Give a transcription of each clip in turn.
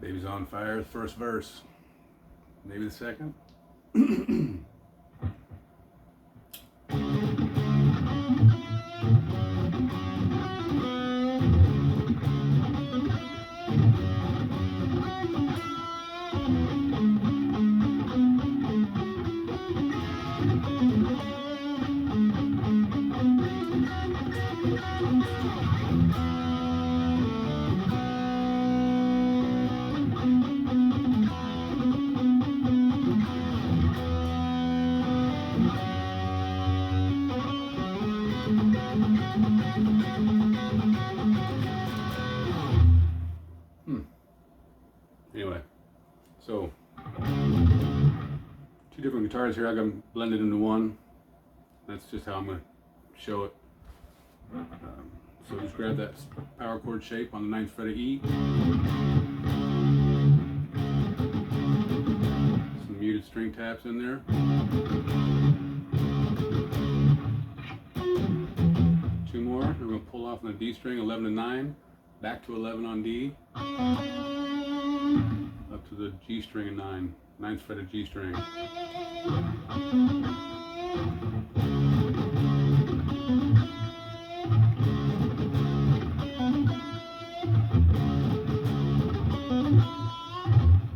Baby's on Fire, the first verse. Maybe the second. Anyway, so 2 different guitars here. I got them blended into one. That's just how I'm going to show it. So just grab that power chord shape on the 9th fret of E. Some muted string taps in there. 2 more. We're going to pull off on the D string, 11 to 9, back to 11 on D, up to the G string and 9, 9th fret of G string.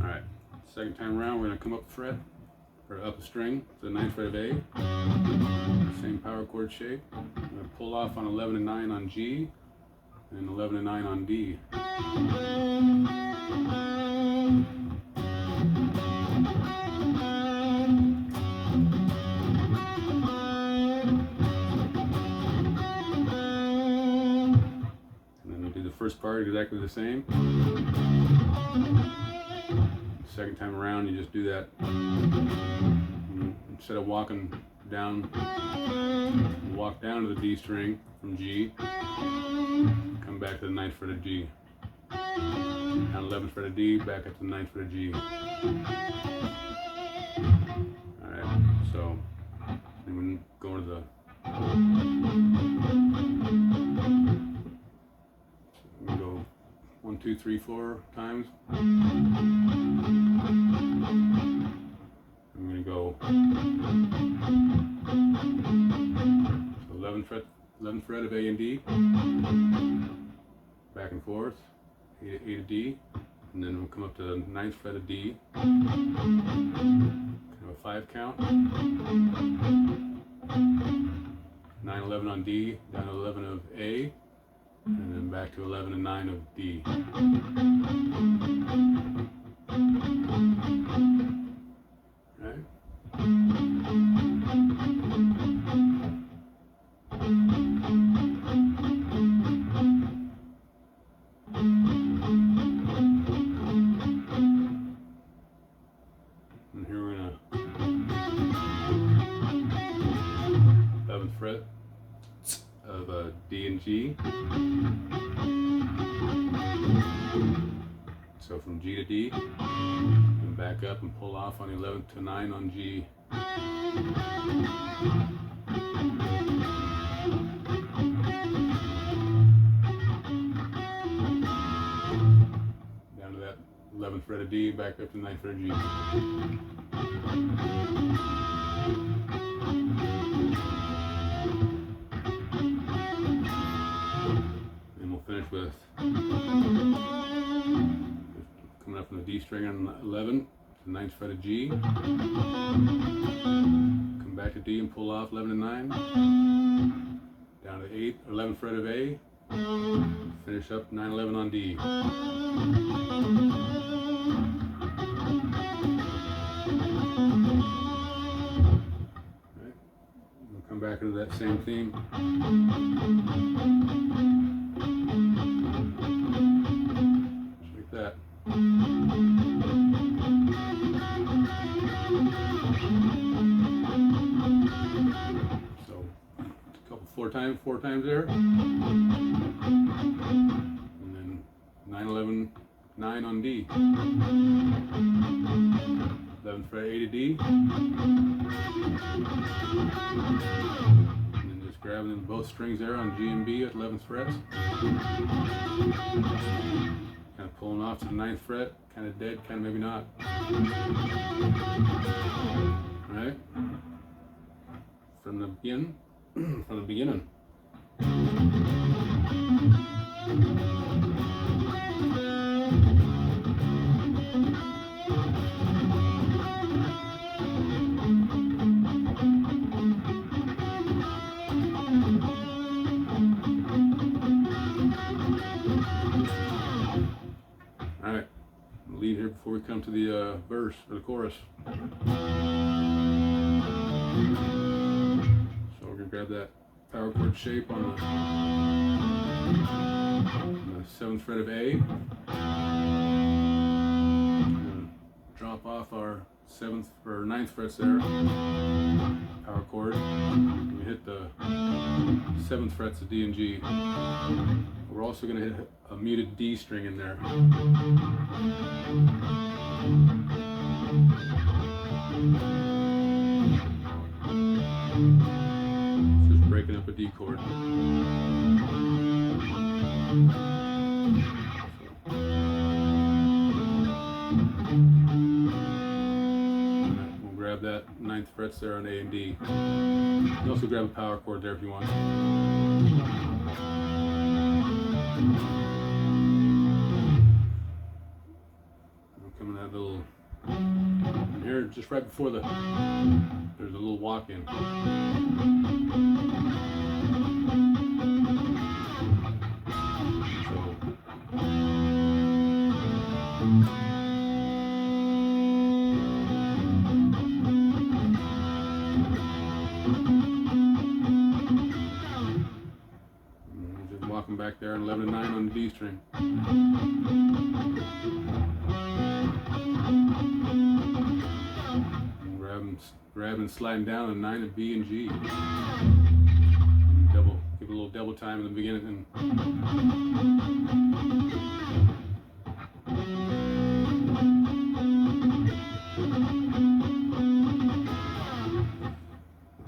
Alright, second time around we're going to come up a fret, or up a string to the 9th fret of A, same power chord shape. I'm going to pull off on 11 and 9 on G, and 11 and 9 on D. First part exactly the same. Second time around you just do that. Instead of walking down, walk down to the D string from G, come back to the 9th fret of G, down 11th fret of D, back up to the 9th fret of G. Alright, so then we go to the 1, 2, 3, 4 times. I'm going to go 11th fret of A and D, back and forth, A to D, and then we'll come up to the 9th fret of D, kind of a 5 count, 9, 11 on D, down to 11 of A, and then back to 11 and 9 of D. Right? And here we're gonna 11th fret of D and G. So from G to D, and back up and pull off on 11 to 9 on G. Down to that 11th fret of D, back up to 9th fret of G. And we'll finish with coming up from the D string on 11, the 9th fret of G, come back to D and pull off 11 and 9, down to 8, 11th fret of A, finish up 9, 11 on D. Right. We'll come back into that same theme. Just like that. So, a couple, 4 times there, and then 9, 11, 9 on D, 11th fret A to D, and then just grabbing them both strings there on G and B at 11th frets, kind of pulling off to the 9th fret, kind of dead, kind of maybe not. Alright? From the beginning. From the beginning. Alright, lead here before we come to the verse or the chorus. So we're going to grab that power chord shape on the 7th fret of A. Drop off our 7th or 9th frets there, power chord. And we hit the 7th frets of D and G. We're also going to hit a muted D string in there. It's just breaking up a D chord. We'll grab that 9th frets there on A and D. You can also grab a power chord there if you want. Coming that little here, just right before there's a little walk in. Just walking back there, 11 and 9 on the D string. Grab and sliding down a 9 of B and G. Give a little double time in the beginning.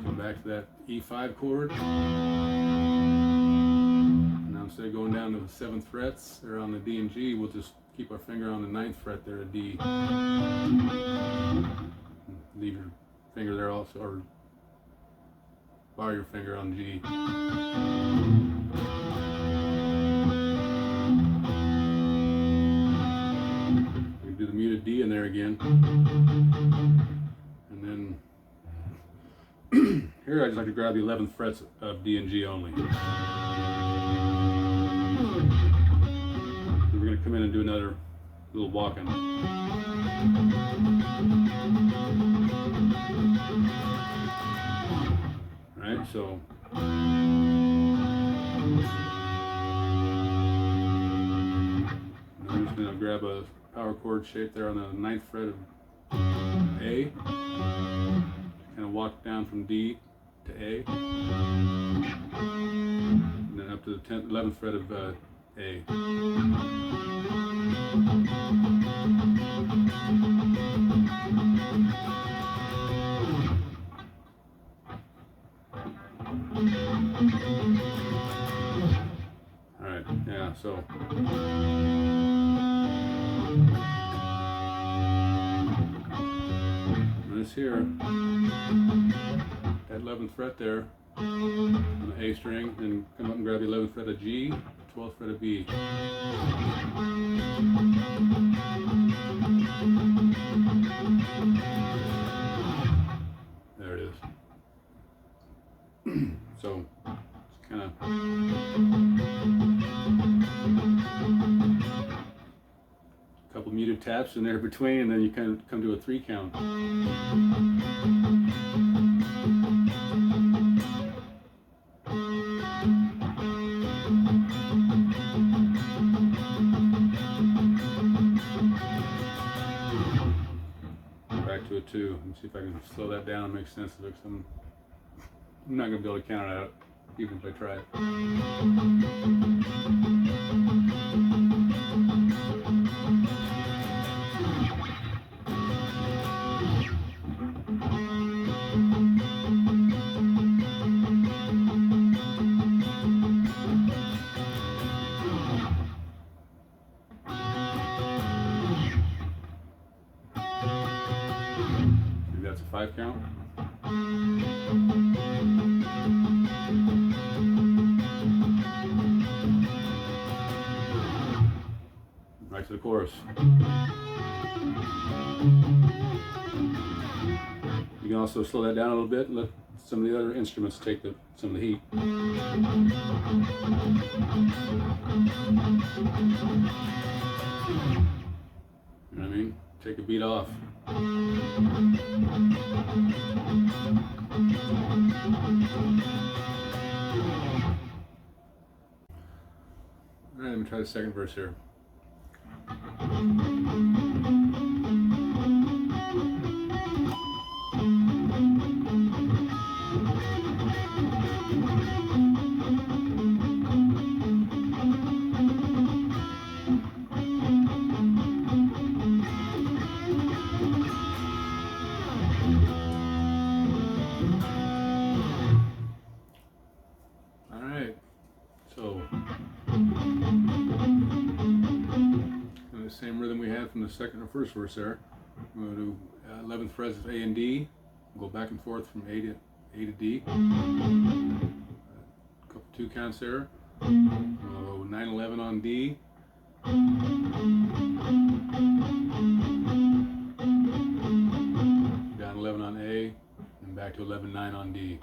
Come back to that E5 chord. Now instead of going down to the 7th frets or on the D and G, we'll just keep our finger on the 9th fret there at D. Leave your finger there also, or bar your finger on G. We do the muted D in there again. And then here I just like to grab the 11th frets of D and G only. We're going to come in and do another little walk-in. Alright, so I'm just going to grab a power chord shape there on the 9th fret of A. Kind of walk down from D to A. And then up to the 11th fret of A. Alright, yeah, so this here, that 11th fret there on the A string, and come up and grab the 11th fret of G, 12th fret of B. There it is. So it's kind of a couple muted taps in there between, and then you kind of come to a 3 count. Back to a 2. Let's see if I can slow that down and make sense of it. I'm not going to be able to count it out, even if I try. 5 count. Right to the chorus. You can also slow that down a little bit and let some of the other instruments take some of the heat. You know what I mean? Take a beat off. Alright, let me try the second verse here. Alright, so the same rhythm we had from the second or first verse there. We're going to do 11th frets of A and D. Go back and forth from A to D. Couple 2 counts there. 9/11 on D. Down 11 on A, and back to 11/9 on D.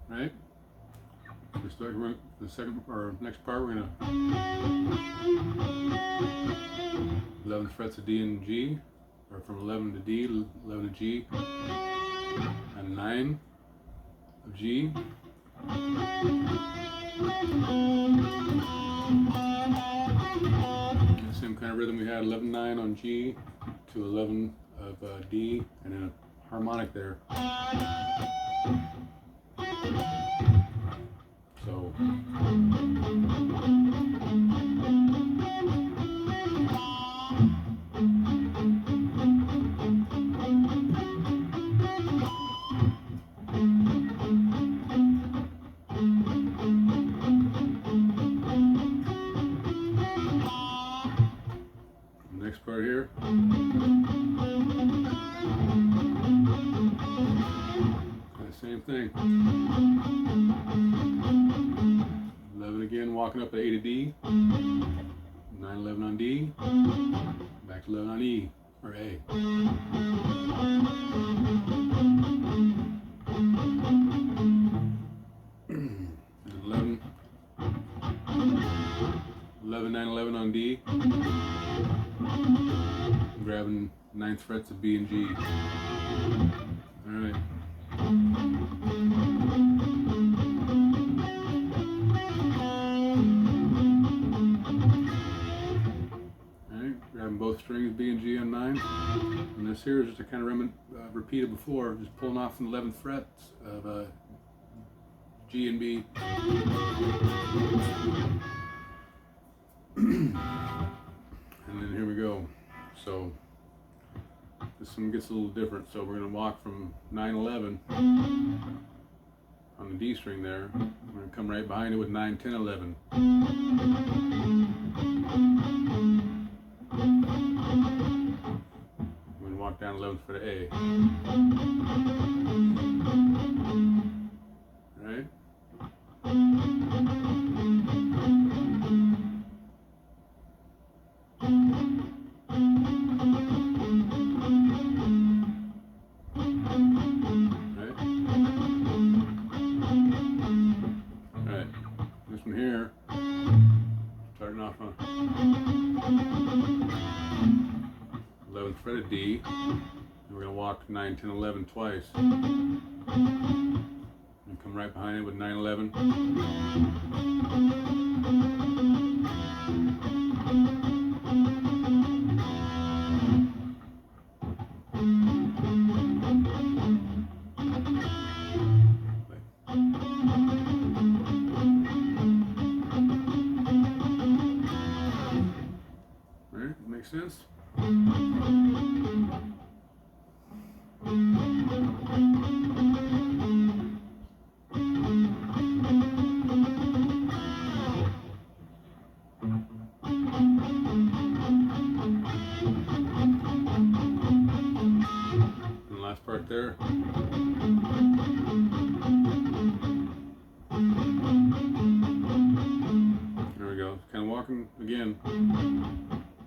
Right? The second or next part, we're gonna 11th frets of D and G, or from 11 to D, 11 to G, and 9 of G. Same kind of rhythm we had, 11/9 on G to 11 of D, and then a harmonic there. So next part here. Same thing. 11 again, walking up to A to D. 9/11 on D. Back to 11 on E, or A. 11/9/11 on D. Grabbing 9th frets of B and G. Alright. Grabbing both strings, B and G on 9. And this here is just a kind of repeated before, just pulling off from the 11th frets of G and B. And then here we go. So this one gets a little different. So we're going to walk from 9/11 on the D string there. We're going to come right behind it with 9/10/11. We're going to walk down 11th for the A. Right? This one here, starting off on 11th fret of D, and we're going to walk 9/10/11 twice, and come right behind it with 9/11. Makes sense? There we go. Kind of walking again.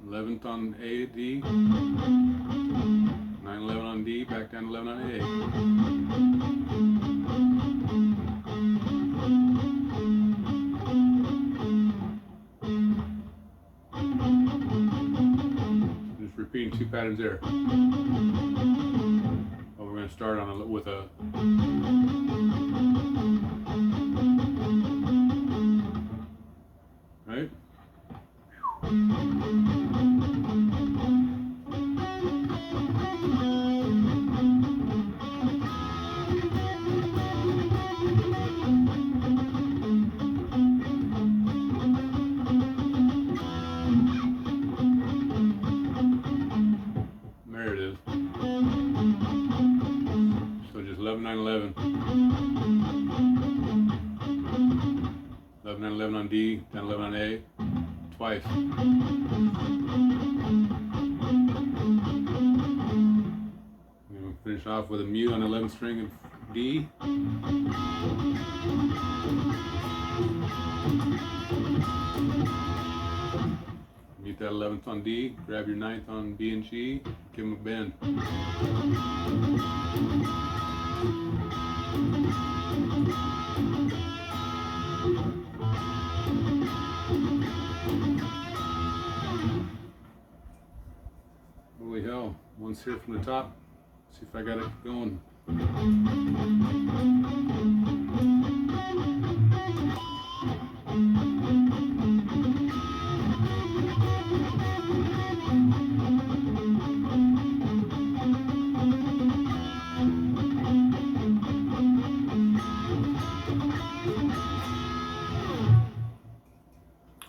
11th on A, D. 9, 11 on D, back down to 11 on A. Just repeating 2 patterns there. Well, we're going to start on with a right. There it is. So just 11, 9, 11. 11, 9, 11 on D, down 11 on A, twice. And we'll finish off with a mute on the 11th string of D. Mute that 11th on D, grab your 9th on B and G, give them a bend. Holy hell, one's here from the top. See if I got it going.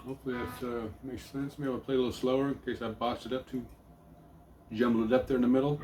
Hopefully that makes sense. Maybe I'll play a little slower in case I botched it up too, jumbled it up there in the middle.